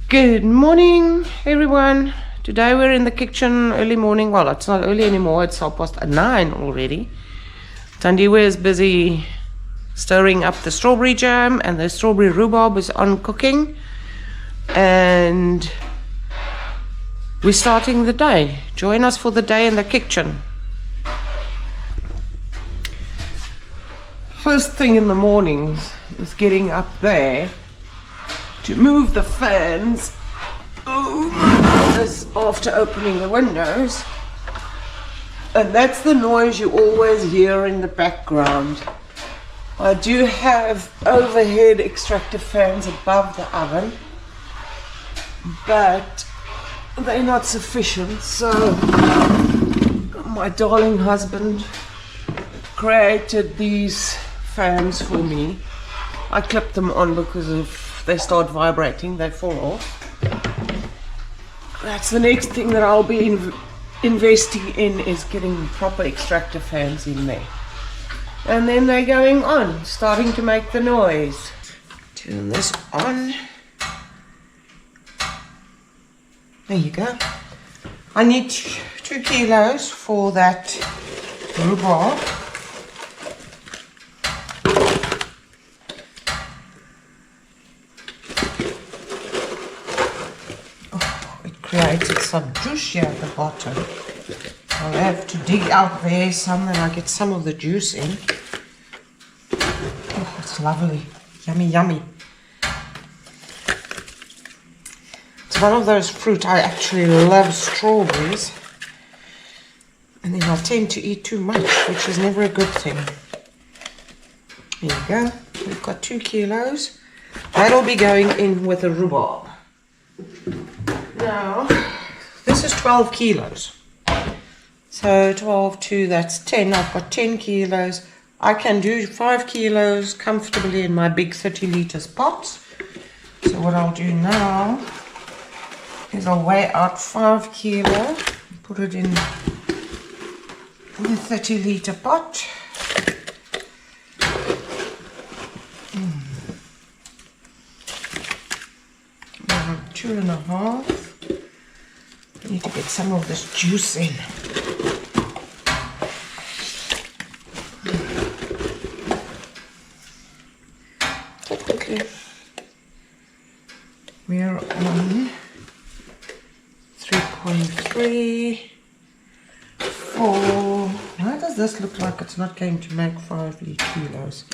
Good morning, everyone. Today we're in the kitchen early morning. Well, it's not early anymore. It's 9:30 already. Anton de Beer is busy stirring up the strawberry jam, and the strawberry rhubarb is on cooking. And we're starting the day. Join us for the day in the kitchen. First thing in the morning is getting up there to move the fans. Oh my goodness, after opening the windows. And that's the noise you always hear in the background. I do have overhead extractor fans above the oven, but they're not sufficient, so my darling husband created these fans for me. I clipped them on because if they start vibrating, they fall off. That's the next thing that I'll be investing in, is getting proper extractor fans in there. And then they're going on, starting to make the noise. Turn this on. There you go. I need 2 kilos for that rhubarb. Created some juice here at the bottom. I'll have to dig out there some, and I get some of the juice in. Oh, it's lovely. Yummy, yummy. It's one of those fruit. I actually love strawberries. And then I tend to eat too much, which is never a good thing. There you go. We've got 2 kilos. That'll be going in with the rhubarb. Now, this is 12 kilos. So 12, 2, that's 10. I've got 10 kilos. I can do 5 kilos comfortably in my big 30 liters pots. So what I'll do now is I'll weigh out 5 kilo, put it in the 30 liter pot. Now 2.5. I need to get some of this juice in. Technically, we're on 3.3, 4. Why does this look like it's not going to make 5 kilos?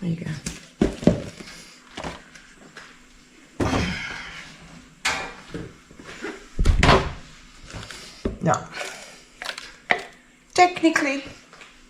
There you go. Now, technically,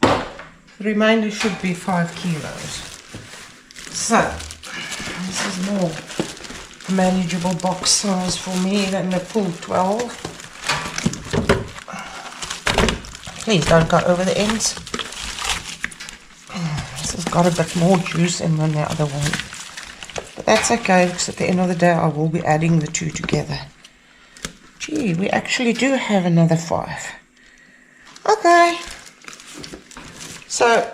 the remainder should be 5 kilos. So, this is more manageable box size for me than the full 12. Please don't go over the ends. This has got a bit more juice in than the other one. But that's okay, because at the end of the day I will be adding the 2 together. Gee, we actually do have another 5. Okay. So,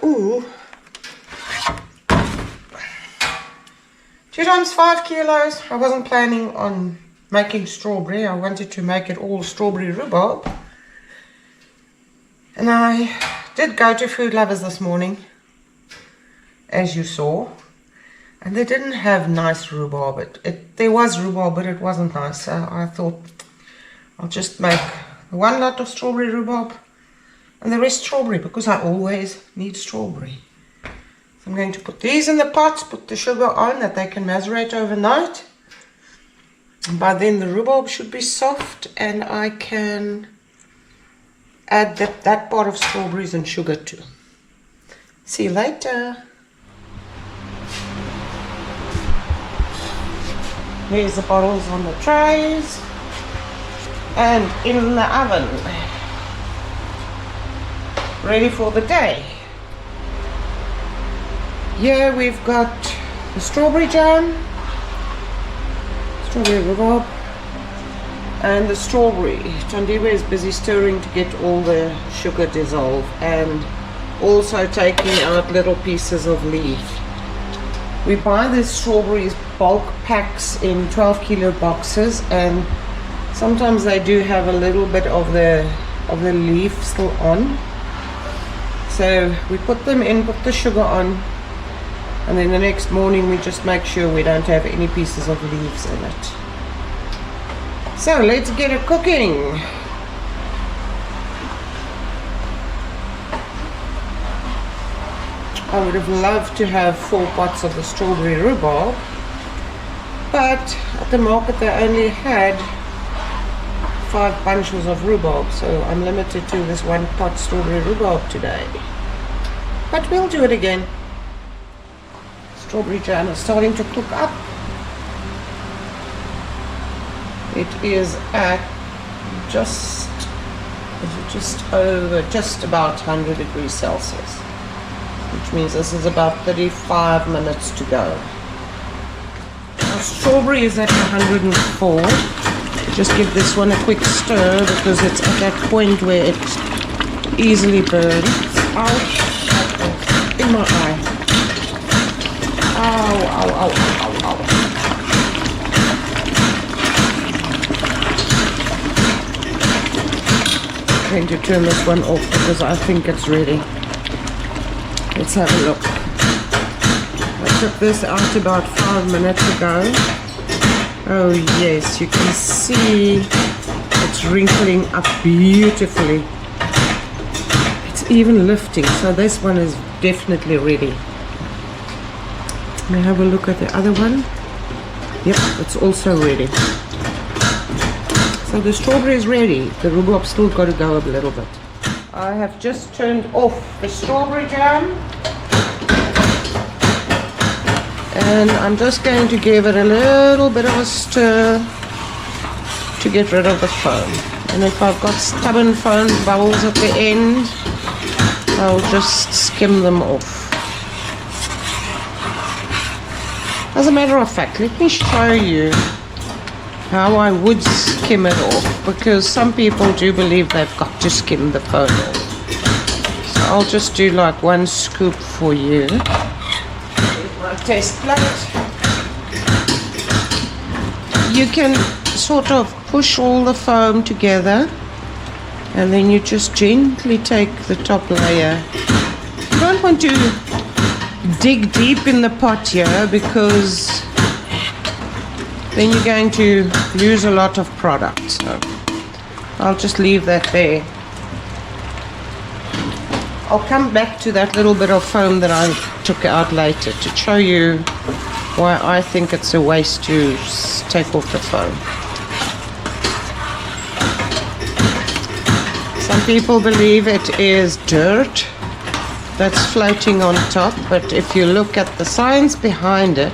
2 times 5 kilos. I wasn't planning on making strawberry. I wanted to make it all strawberry rhubarb. And I did go to Food Lovers this morning, as you saw, and they didn't have nice rhubarb. There was rhubarb, but it wasn't nice. So I thought I'll just make 1 lot of strawberry rhubarb and the rest strawberry, because I always need strawberry. So I'm going to put these in the pots, put the sugar on, that they can macerate overnight. And by then the rhubarb should be soft, and I can add that part of strawberries and sugar too. See you later. Here's the bottles on the trays and in the oven, ready for the day. Here we've got the strawberry jam, strawberry rhubarb, and the strawberry. Anton de Beer is busy stirring to get all the sugar dissolved and also taking out little pieces of leaf. We buy these strawberries bulk packs in 12 kilo boxes, and sometimes they do have a little bit of the leaf still on. So we put them in, put the sugar on, and then the next morning we just make sure we don't have any pieces of leaves in it. So let's get it cooking. I would have loved to have 4 pots of the strawberry rhubarb, but at the market they only had 5 bunches of rhubarb, so I'm limited to this 1 pot strawberry rhubarb today. But we'll do it again. Strawberry jam is starting to cook up. It is at just about 100 degrees Celsius, which means this is about 35 minutes to go. Our strawberry is at 104. Just give this one a quick stir because it's at that point where it easily burns. Ouch! In my eye. Ow, ow, ow, ow, ow, ow. I'm going to turn this one off because I think it's ready. Let's have a look. I took this out about 5 minutes ago. Oh yes, you can see it's wrinkling up beautifully. It's even lifting, so this one is definitely ready. Let me have a look at the other one. Yep, it's also ready. So the strawberry is ready. The rhubarb's still got to go a little bit. I have just turned off the strawberry jam. And I'm just going to give it a little bit of a stir to get rid of the foam. And if I've got stubborn foam bubbles at the end, I'll just skim them off. As a matter of fact, let me show you how I would skim it off, because some people do believe they've got to skim the foam off. So I'll just do like 1 scoop for you. My test plate. You can sort of push all the foam together, and then you just gently take the top layer. You don't want to dig deep in the pot here because then you're going to lose a lot of product. So I'll just leave that there. I'll come back to that little bit of foam that I took out later to show you why I think it's a waste to take off the foam. Some people believe it is dirt that's floating on top, but if you look at the science behind it,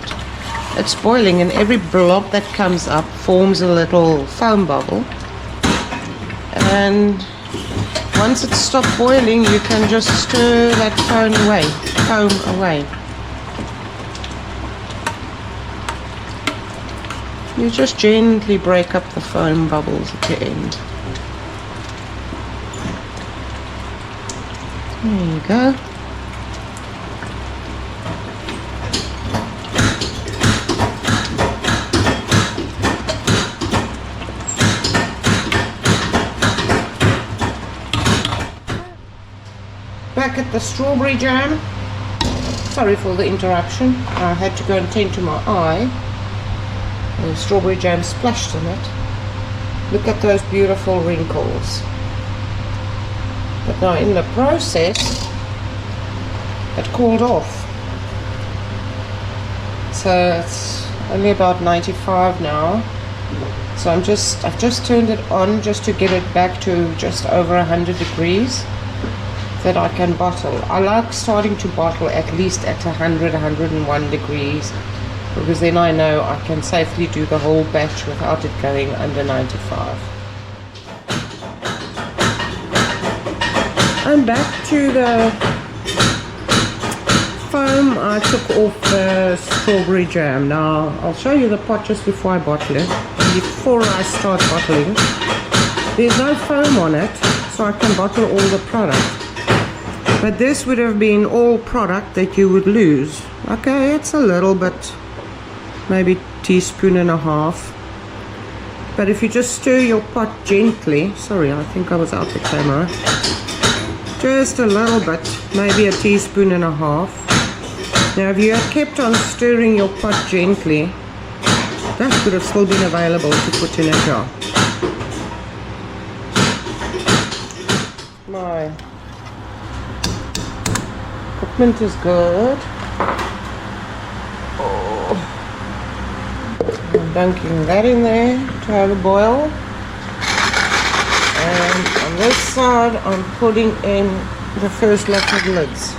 it's boiling, and every blob that comes up forms a little foam bubble. And once it's stopped boiling, you can just stir that foam away. You just gently break up the foam bubbles at the end. There you go. Back at the strawberry jam. Sorry for the interruption. I had to go and tend to my eye. The strawberry jam splashed in it. Look at those beautiful wrinkles. But now in the process, it cooled off. So it's only about 95 now. So I've just turned it on just to get it back to just over 100 degrees. That I can bottle. I like starting to bottle at least at 100, 101 degrees, because then I know I can safely do the whole batch without it going under 95. I'm back to the foam I I took off the strawberry jam. Now I'll show you the pot just before I bottle it. And before I start bottling, there's no foam on it, so I can bottle all the product. But this would have been all product that you would lose. Okay, it's a little bit, maybe teaspoon and a half. But if you just stir your pot gently, sorry, I think I was out the camera. Just a little bit, maybe a teaspoon and a half. Now if you had kept on stirring your pot gently, that could have still been available to put in a jar. My equipment is good. I'm dunking that in there to have a boil. And on this side I'm putting in the first lot of lids.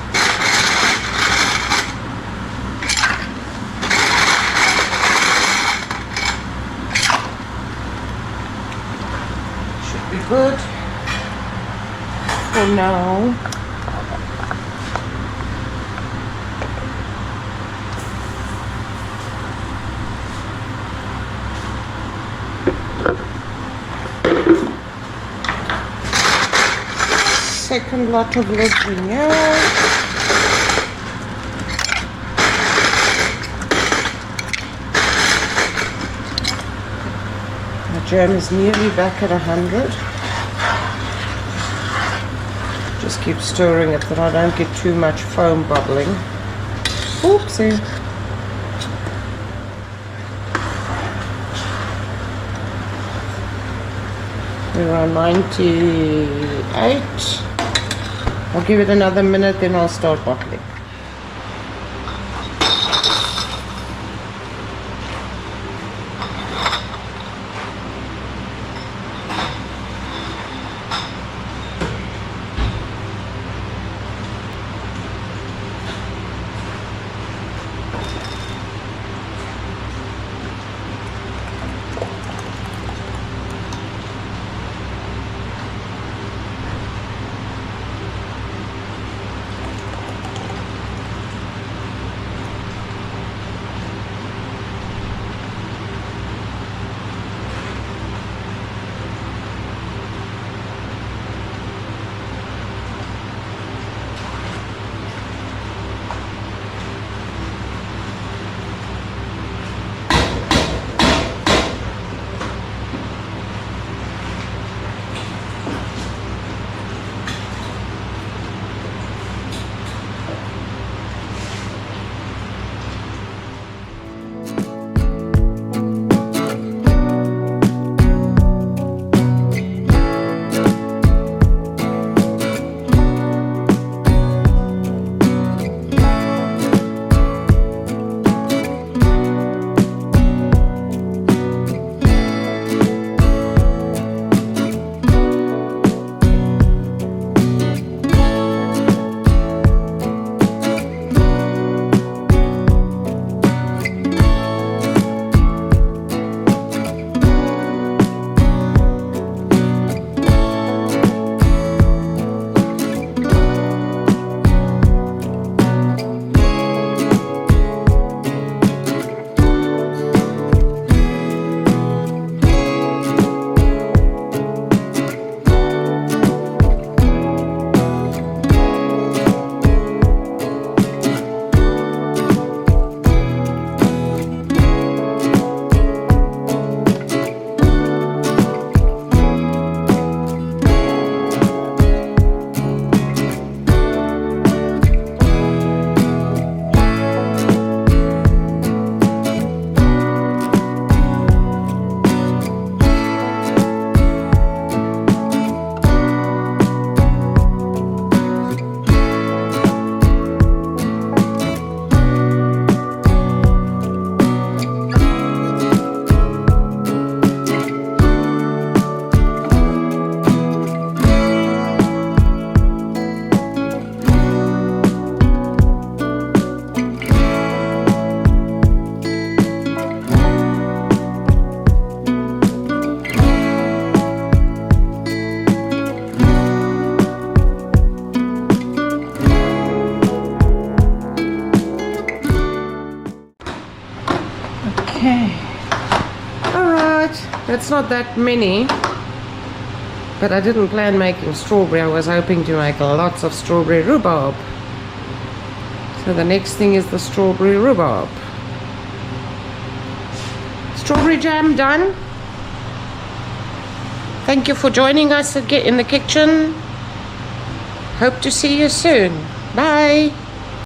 Should be good for now. Second lot of lids in here. The jam is nearly back at 100. Just keep stirring it that I don't get too much foam bubbling. Oopsie. We're on 98. I'll give it another minute, then I'll start bottling. Okay. Alright, that's not that many. But I didn't plan making strawberry. I was hoping to make lots of strawberry rhubarb. So the next thing is the strawberry rhubarb. Strawberry jam done. Thank you for joining us again in the kitchen. Hope to see you soon. Bye.